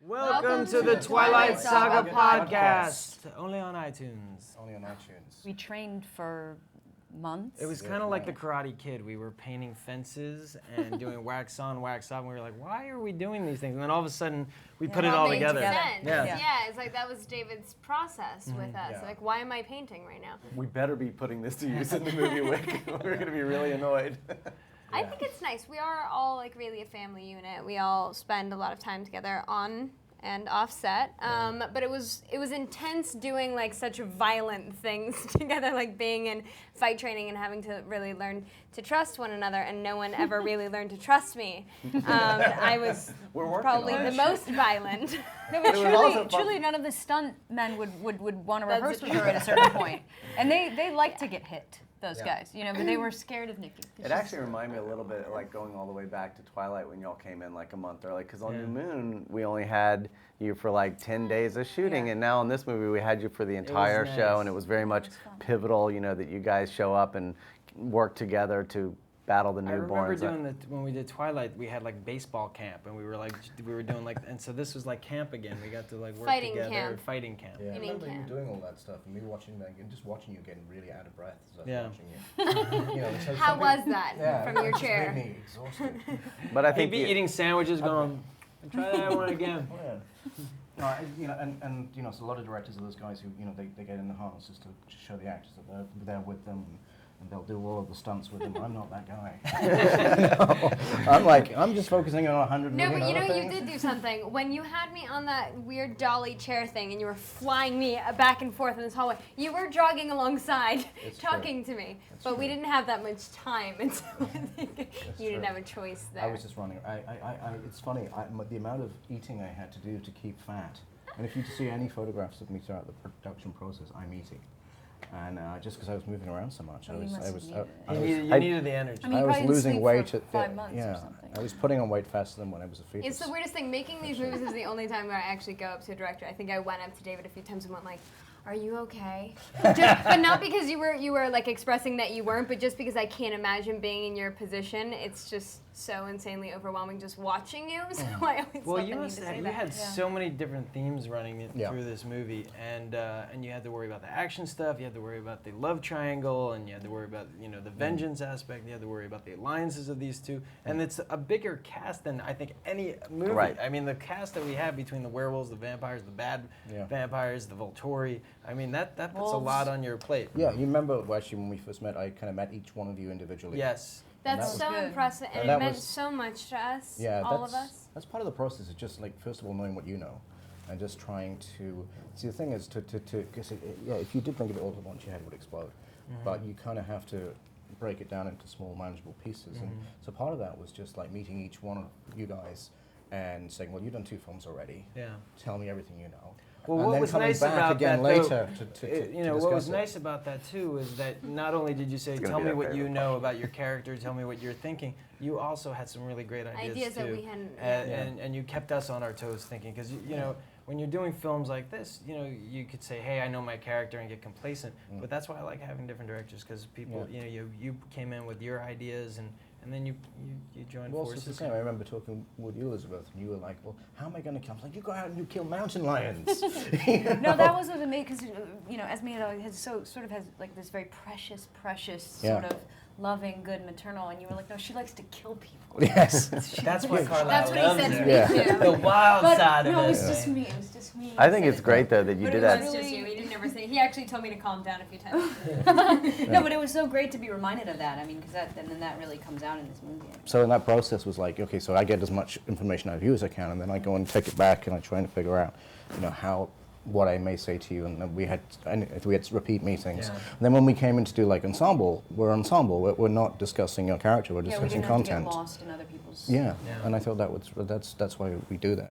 Welcome to the Twilight Saga podcast. Only on iTunes. Only on iTunes. We trained for months. It was kind of like the Karate Kid. We were painting fences and doing wax on, wax off, and we were like, why are we doing these things? And then all of a sudden, we put it all together. Yeah, it's like that was David's process with us. Like, why am I painting right now? We better be putting this to use in the movie week. We're going to be really annoyed. I think it's nice. We are all like really a family unit. We all spend a lot of time together on and off set. But it was intense doing like such violent things together, like being in fight training and having to really learn to trust one another, and no one ever really learned to trust me. I was probably the most violent. No, but truly none of the stunt men would want to rehearse with her at a certain point. And they like to get hit. Those guys, you know, but they were scared of Nikki. It actually reminded me a little bit like going all the way back to Twilight when y'all came in like a month early, because on New Moon we only had you for like 10 days of shooting, and now in this movie we had you for the entire show, and it was very much pivotal, you know, that you guys show up and work together to battle the newborns. I remember doing that when we did Twilight. We had like baseball camp, and we were doing like, and so this was like camp again. We got to like work together, fighting camp. Yeah, I remember you doing all that stuff, and me watching that, and just watching you getting really out of breath as I was watching you. You know, so how was that from your chair? Made me exhausted. But I think he'd be eating sandwiches, going, "Try that one again." No, you know, and you know, so a lot of directors are those guys who, you know, they get in the harnesses to show the actors that they're there with them. And they'll do all of the stunts with them. I'm not that guy. No, I'm just focusing on 100 million No, but you know, things. you did do something. When you had me on that weird dolly chair thing and you were flying me back and forth in this hallway, you were jogging alongside, talking to me. But we didn't have that much time, and so I think you didn't have a choice there. I was just running. It's funny, the amount of eating I had to do to keep fat. And if you see any photographs of me throughout the production process, I'm eating. And just because I was moving around so much, You needed the energy. I mean, I was losing weight for 5 months or something. I was putting on weight faster than when I was a fetus. It's the weirdest thing. Making these movies is the only time where I actually go up to a director. I think I went up to David a few times and went like, "Are you okay?" But not because you were like expressing that you weren't, but just because I can't imagine being in your position. It's just so insanely overwhelming just watching you. So I always you had so many different themes running through this movie, and you had to worry about the action stuff, you had to worry about the love triangle, and you had to worry about the vengeance aspect, you had to worry about the alliances of these two, and it's a bigger cast than I think any movie. Right. I mean, the cast that we have between the werewolves, the vampires, the bad vampires, the Volturi. I mean, that puts a lot on your plate. Yeah, you remember actually when we first met, I kind of met each one of you individually. That's so impressive, and it meant so much to us, all of us. That's part of the process, is just like, first of all, knowing what you know, and just trying to, see, the thing is because if you did bring it all at once, your head would explode. But you kind of have to break it down into small, manageable pieces. And so part of that was just like meeting each one of you guys and saying, well, you've done 2 films already. Yeah. Tell me everything you know. Well, and what then was coming nice back about again that, later though, what was nice about that too is that not only did you say, tell me what you know about your character, tell me what you're thinking, you also had some really great ideas too. That we hadn't. And you kept us on our toes thinking, because you know, when you're doing films like this, you know, you could say, hey, I know my character and get complacent, but that's why I like having different directors, because people, you know, you came in with your ideas, and then you joined forces. It's the same. I remember talking with you, Elizabeth, and you were like, well, how am I going to kill? I was like, you go out and you kill mountain lions. No, that was what made, because, you know, Esme has sort of has like this very precious sort of loving, good, maternal, and you were like, no, she likes to kill people. Yes. That's what Carlisle That's what he said to me too. The wild side of it. No, it was just me. It was just me. I think it's great though that you did that. It was just you. He didn't ever say. He actually told me to calm down a few times. No, but it was so great to be reminded of that. I mean, because then that really comes out in this movie. So in that process was like, okay, so I get as much information out of you as I can, and then I go and take it back, and I try and figure out, you know, what I may say to you, and then we had repeat meetings. And then when we came in to do like ensemble, we're not discussing your character, we're discussing content. Not to get lost in other people's. Yeah, and I thought that's why we do that.